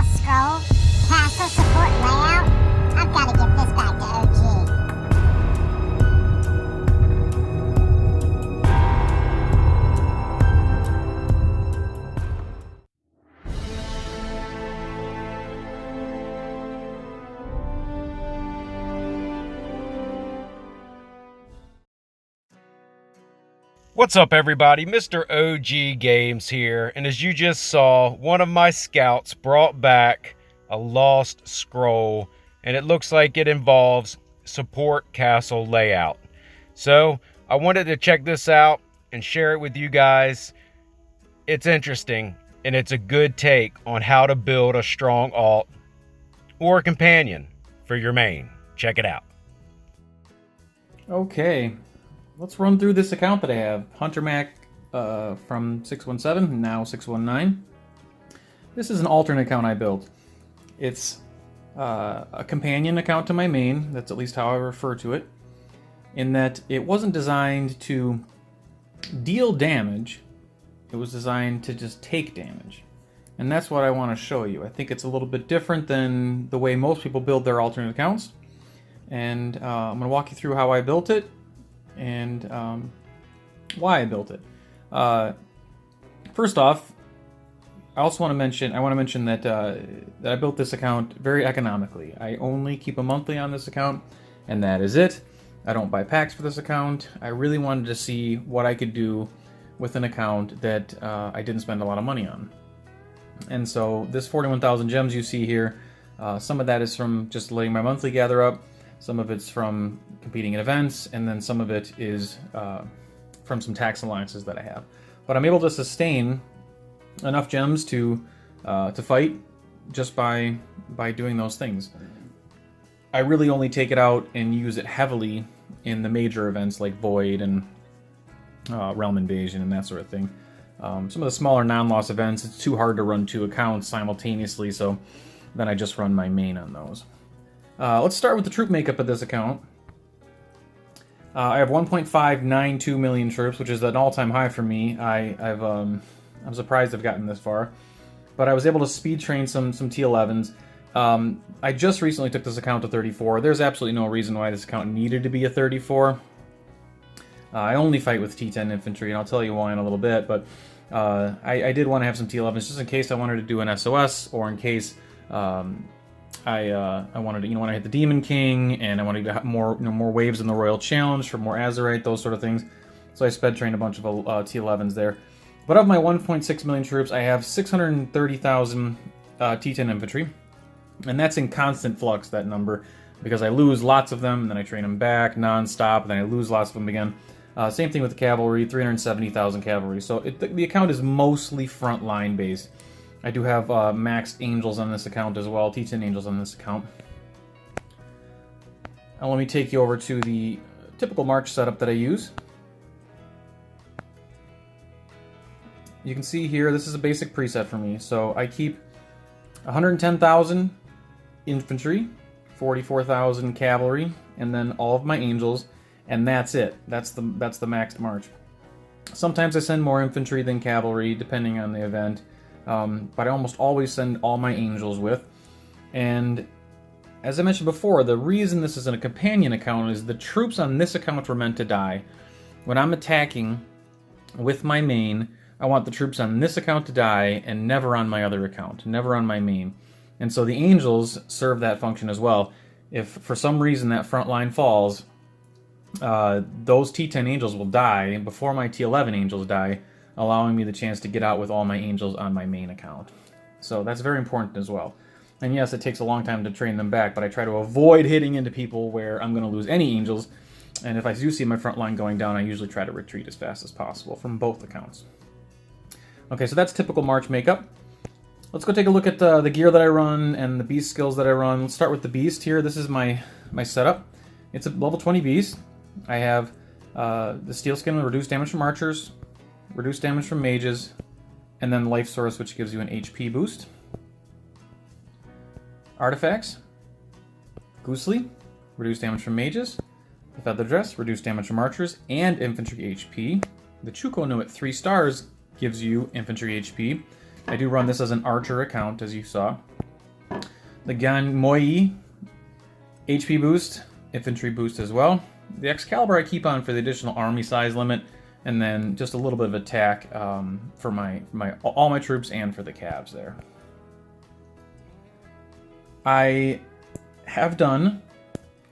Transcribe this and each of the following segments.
Boss Scroll, Castle Support Layout. I've got to get this back to OG. What's up, everybody? Mr. OG Games here, and as you just saw, one of my scouts brought back a lost scroll, and it looks like it involves support castle layout. So I wanted to check this out and share it with you guys. It's interesting, and it's a good take on how to build a strong alt or a companion for your main. Check it out. Okay, let's run through this account that I have. Hunter Mac from 617, now 619. This is an alternate account I built. It's a companion account to my main, that's at least how I refer to it, in that it wasn't designed to deal damage, it was designed to just take damage. And that's what I want to show you. I think it's a little bit different than the way most people build their alternate accounts. And I'm going to walk you through how I built it and why I built it. First off, I want to mention that that I built this account very economically. I only keep a monthly on this account, and that is it. I don't buy packs for this account. I really wanted to see what I could do with an account that I didn't spend a lot of money on. And so this 41,000 gems you see here, some of that is from just letting my monthly gather up. Some of it's from competing in events, and then some of it is from some tax alliances that I have. But I'm able to sustain enough gems to fight just by doing those things. I really only take it out and use it heavily in the major events like Void and Realm Invasion and that sort of thing. Some of the smaller non-loss events, it's too hard to run two accounts simultaneously, so then I just run my main on those. Let's start with the troop makeup of this account. I have 1.592 million troops, which is an all-time high for me. I'm surprised I've gotten this far, but I was able to speed train some T11s. I just recently took this account to 34. There's absolutely no reason why this account needed to be a 34. I only fight with T10 infantry, and I'll tell you why in a little bit, but I did want to have some T11s just in case I wanted to do an SOS, or in case I wanted to, when I hit the Demon King, and I wanted to have more waves in the Royal Challenge for more Azerite, those sort of things. So I sped trained a bunch of T11s there. But of my 1.6 million troops, I have 630,000 T10 infantry, and that's in constant flux, that number, because I lose lots of them, and then I train them back non-stop, and then I lose lots of them again. Same thing with the cavalry, 370,000 cavalry. So the account is mostly frontline based. I do have maxed angels on this account as well, T10 angels on this account. Now let me take you over to the typical March setup that I use. You can see here, this is a basic preset for me. So I keep 110,000 infantry, 44,000 cavalry, and then all of my angels, and that's it. That's the maxed March. Sometimes I send more infantry than cavalry, depending on the event. But I almost always send all my angels with. And as I mentioned before, the reason this is in a companion account is the troops on this account were meant to die. When I'm attacking with my main, I want the troops on this account to die and never on my other account, never on my main. And so the angels serve that function as well. If for some reason that front line falls, those T10 angels will die before my T11 angels die, allowing me the chance to get out with all my angels on my main account. So that's very important as well. And yes, it takes a long time to train them back, but I try to avoid hitting into people where I'm going to lose any angels. And if I do see my front line going down, I usually try to retreat as fast as possible from both accounts. Okay, so that's typical March makeup. Let's go take a look at the gear that I run and the beast skills that I run. Let's start with the beast here. This is my setup. It's a level 20 beast. I have the steel skin with reduced damage from archers, reduced damage from mages, and then life source, which gives you an HP boost. Artifacts: Goosely, reduced damage from mages. The feather dress, reduced damage from archers and infantry HP. The Chuko no at 3 stars gives you infantry HP. I do run this as an archer account, as you saw. The Ganmoi HP boost, infantry boost as well. The Excalibur I keep on for the additional army size limit, and then just a little bit of attack for all my troops and for the cabs there. I have done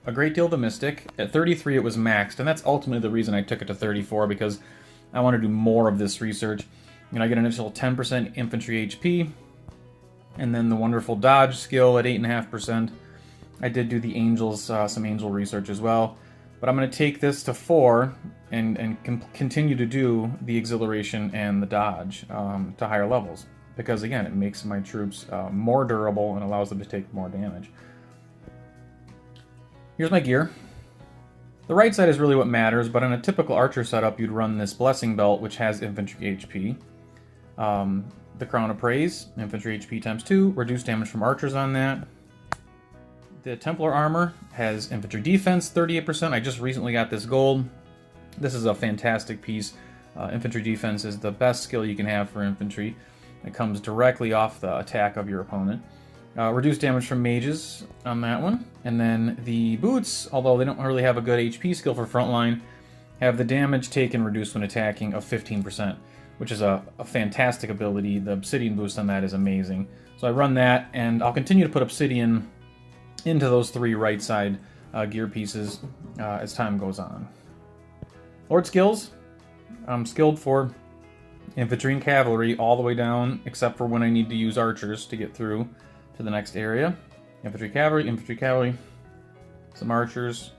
a great deal of the Mystic. At 33 it was maxed, and that's ultimately the reason I took it to 34, because I want to do more of this research. You know, I get an additional 10% infantry HP, and then the wonderful dodge skill at 8.5%. I did do the angels, some angel research as well, but I'm going to take this to 4 and continue to do the exhilaration and the dodge to higher levels, because again, it makes my troops more durable and allows them to take more damage. Here's my gear. The right side is really what matters, but in a typical archer setup, you'd run this blessing belt, which has infantry HP. The Crown of Praise, infantry HP times 2, reduced damage from archers on that. The Templar armor has infantry defense, 38%. I just recently got this gold. This is a fantastic piece. Infantry defense is the best skill you can have for infantry. It comes directly off the attack of your opponent. Reduced damage from mages on that one. And then the boots, although they don't really have a good HP skill for frontline, have the damage taken reduced when attacking of 15%, which is a fantastic ability. The obsidian boost on that is amazing. So I run that, and I'll continue to put obsidian into those 3 right side gear pieces as time goes on. Lord skills, I'm skilled for infantry and cavalry all the way down, except for when I need to use archers to get through to the next area. Infantry, cavalry, some archers,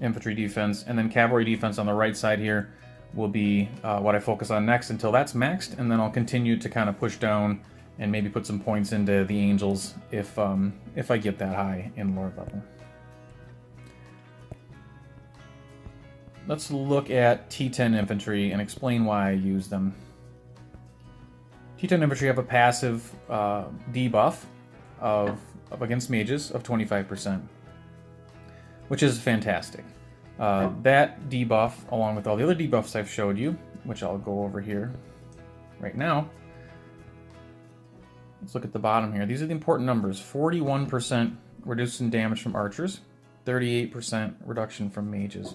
infantry defense, and then cavalry defense on the right side here will be what I focus on next until that's maxed, and then I'll continue to kind of push down and maybe put some points into the angels if I get that high in Lord level. Let's look at T10 infantry and explain why I use them. T10 infantry have a passive debuff of against mages of 25%, which is fantastic. That debuff, along with all the other debuffs I've showed you, which I'll go over here right now. Let's look at the bottom here. These are the important numbers. 41% reduction damage from archers, 38% reduction from mages.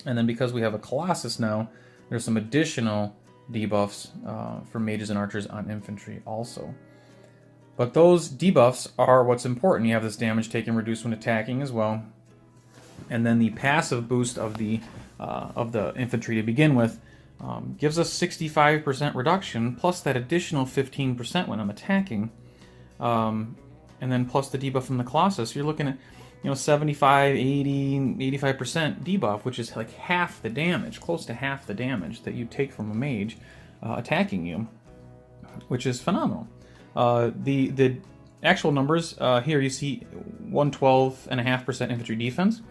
And then because we have a Colossus now, there's some additional debuffs for mages and archers on infantry also. But those debuffs are what's important. You have this damage taken reduced when attacking as well. And then the passive boost of the infantry to begin with gives us 65% reduction, plus that additional 15% when I'm attacking. And then plus the debuff from the Colossus, you're looking at 75, 80, 85% debuff, which is like half the damage, close to half the damage that you take from a mage attacking you, which is phenomenal. The actual numbers, here you see 112.5% infantry defense,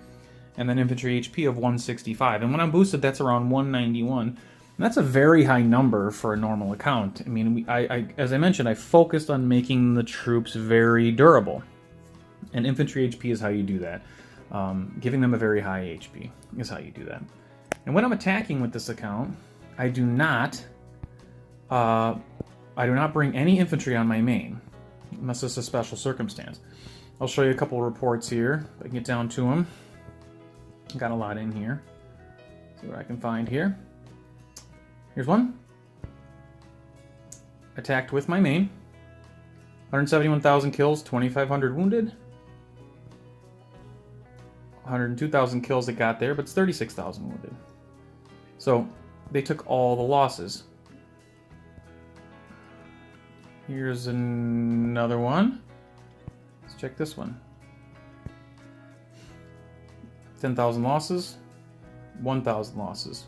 and then infantry HP of 165. And when I'm boosted, that's around 191. And that's a very high number for a normal account. I mean, as I mentioned, I focused on making the troops very durable. And infantry HP is how you do that. Giving them a very high HP is how you do that. And when I'm attacking with this account, I do not bring any infantry on my main, unless it's a special circumstance. I'll show you a couple of reports here. If I can get down to them. Got a lot in here. See what I can find here. Here's one. Attacked with my main. 171,000 kills, 2,500 wounded. 102,000 kills it got there, but it's 36,000 wounded. So they took all the losses. Here's another one. Let's check this one. 10,000 losses, 1,000 losses.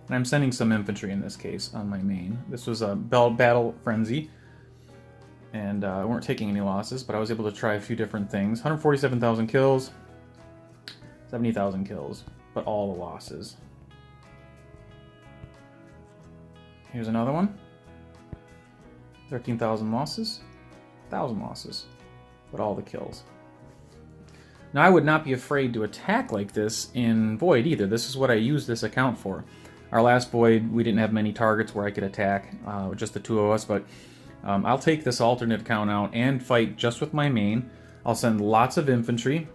And I'm sending some infantry in this case on my main. This was a battle frenzy, and we weren't taking any losses, but I was able to try a few different things. 147,000 kills, 70,000 kills, but all the losses. Here's another one. 13,000 losses, 1,000 losses, but all the kills. Now, I would not be afraid to attack like this in Void either. This is what I use this account for. Our last Void, we didn't have many targets where I could attack, just the two of us, but I'll take this alternate account out and fight just with my main. I'll send lots of infantry.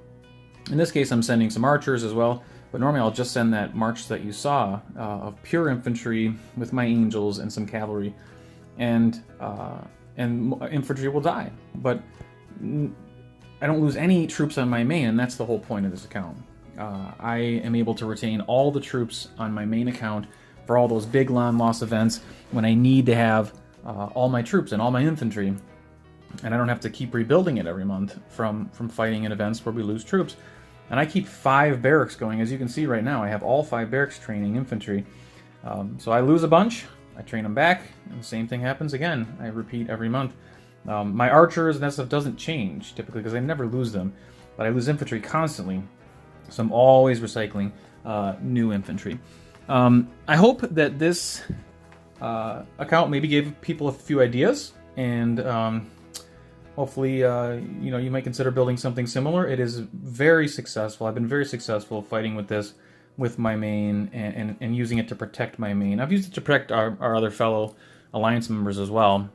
In this case, I'm sending some archers as well, but normally I'll just send that march that you saw of pure infantry with my angels and some cavalry, and infantry will die. But I don't lose any troops on my main, and that's the whole point of this account. I am able to retain all the troops on my main account for all those big land loss events when I need to have all my troops and all my infantry, and I don't have to keep rebuilding it every month from fighting in events where we lose troops. And I keep 5 barracks going. As you can see right now, I have all 5 barracks training infantry. So I lose a bunch, I train them back, and the same thing happens again. I repeat every month. My archers and that stuff doesn't change typically because I never lose them, but I lose infantry constantly. So I'm always recycling new infantry. I hope that this account maybe gave people a few ideas, and hopefully you might consider building something similar. It is very successful. I've been very successful fighting with this with my main and using it to protect my main. I've used it to protect our other fellow alliance members as well.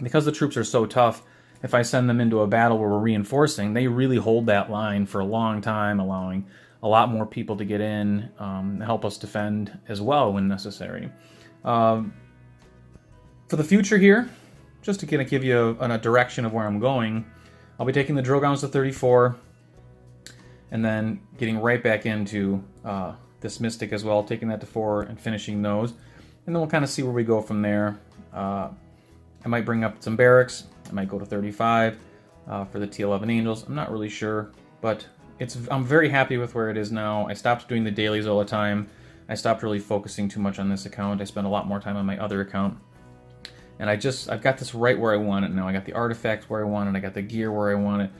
Because the troops are so tough, if I send them into a battle where we're reinforcing, they really hold that line for a long time, allowing a lot more people to get in, help us defend as well when necessary. For the future here, just to kind of give you a direction of where I'm going, I'll be taking the Drogons to 34, and then getting right back into this Mystic as well, taking that to 4 and finishing those. And then we'll kind of see where we go from there. I might bring up some barracks. I might go to 35 for the T11 Angels. I'm not really sure, but I'm very happy with where it is now. I stopped doing the dailies all the time. I stopped really focusing too much on this account. I spent a lot more time on my other account. And I've got this right where I want it now. I got the artifacts where I want it. I got the gear where I want it.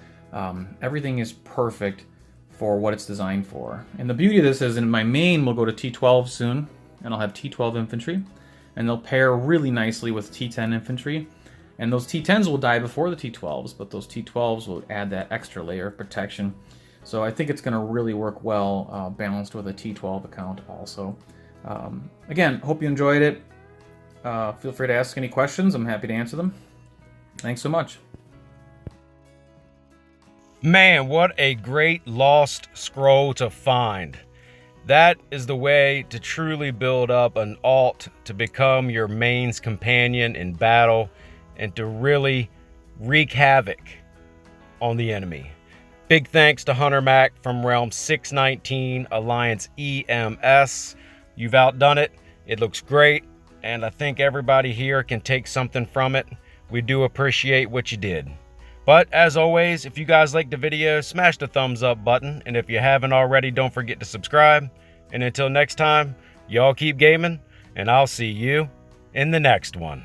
Everything is perfect for what it's designed for. And the beauty of this is in my main, we'll go to T12 soon, and I'll have T12 infantry. And they'll pair really nicely with T10 infantry. And those T10s will die before the T12s, but those T12s will add that extra layer of protection. So I think it's going to really work well balanced with a T12 account also. Again, hope you enjoyed it. Feel free to ask any questions. I'm happy to answer them. Thanks so much. Man, what a great lost scroll to find. That is the way to truly build up an alt to become your main's companion in battle and to really wreak havoc on the enemy. Big thanks to Hunter Mac from Realm 619 Alliance EMS. You've outdone it. It looks great, and I think everybody here can take something from it. We do appreciate what you did. But as always, if you guys liked the video, smash the thumbs up button. And if you haven't already, don't forget to subscribe. And until next time, y'all keep gaming, and I'll see you in the next one.